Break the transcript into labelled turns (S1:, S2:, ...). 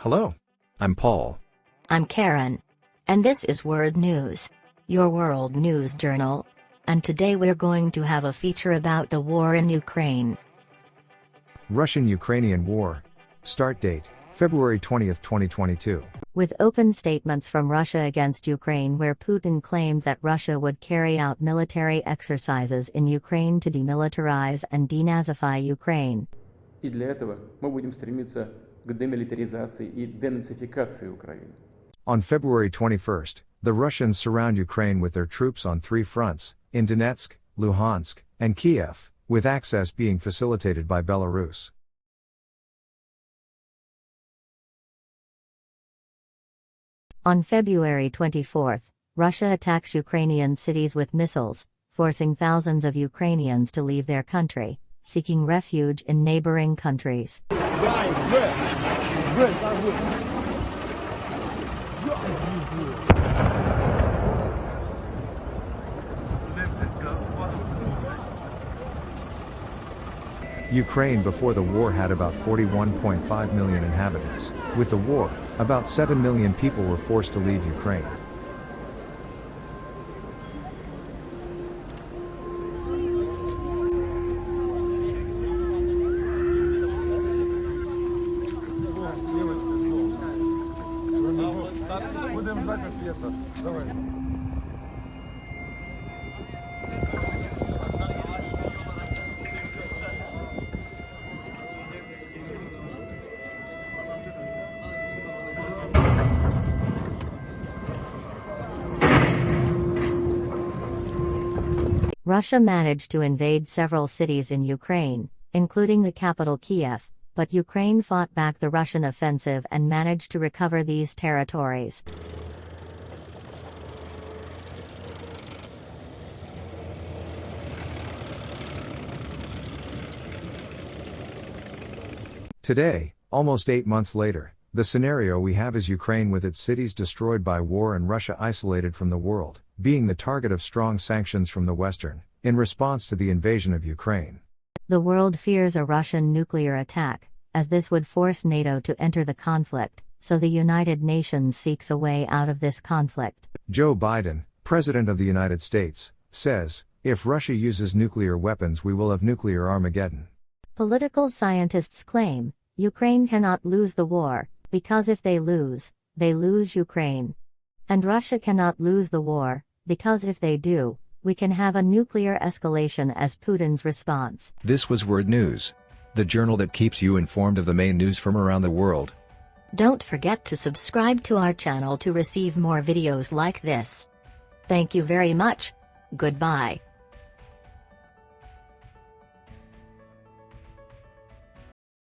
S1: Hello. I'm Paul.
S2: I'm Karen. And this is World News, your world news journal. And today we're going to have a feature about the war in Ukraine.
S1: Russian-Ukrainian war. Start date, February 20th, 2022.
S2: With open statements from Russia against Ukraine where Putin claimed that Russia would carry out military exercises in Ukraine to demilitarize and denazify Ukraine.
S3: И для этого мы будем стремиться к демилитаризации и денацификации Украины.
S1: On February 21st, the Russians surround Ukraine with their troops on 3 fronts, in Donetsk, Luhansk, and Kiev, with access being facilitated by Belarus.
S2: On February 24th, Russia attacks Ukrainian cities with missiles, forcing thousands of Ukrainians to leave their country, seeking refuge in neighboring countries.
S1: Ukraine before the war had about 41.5 million inhabitants. With the war, about 7 million people were forced to leave Ukraine.
S2: Russia managed to invade several cities in Ukraine, including the capital Kiev, but Ukraine fought back the Russian offensive and managed to recover these territories.
S1: Today, almost 8 months later, the scenario we have is Ukraine with its cities destroyed by war and Russia isolated from the world, being the target of strong sanctions from the Western, in response to the invasion of Ukraine.
S2: The world fears a Russian nuclear attack, as this would force NATO to enter the conflict, so the United Nations seeks a way out of this conflict.
S1: Joe Biden, President of the United States, says, "If Russia uses nuclear weapons, we will have nuclear Armageddon."
S2: Political scientists claim, Ukraine cannot lose the war, because if they lose Ukraine. And Russia cannot lose the war, because if they do, we can have a nuclear escalation as Putin's response.
S1: This was World News, the journal that keeps you informed of the main news from around the world.
S2: Don't forget to subscribe to our channel to receive more videos like this. Thank you very much. Goodbye.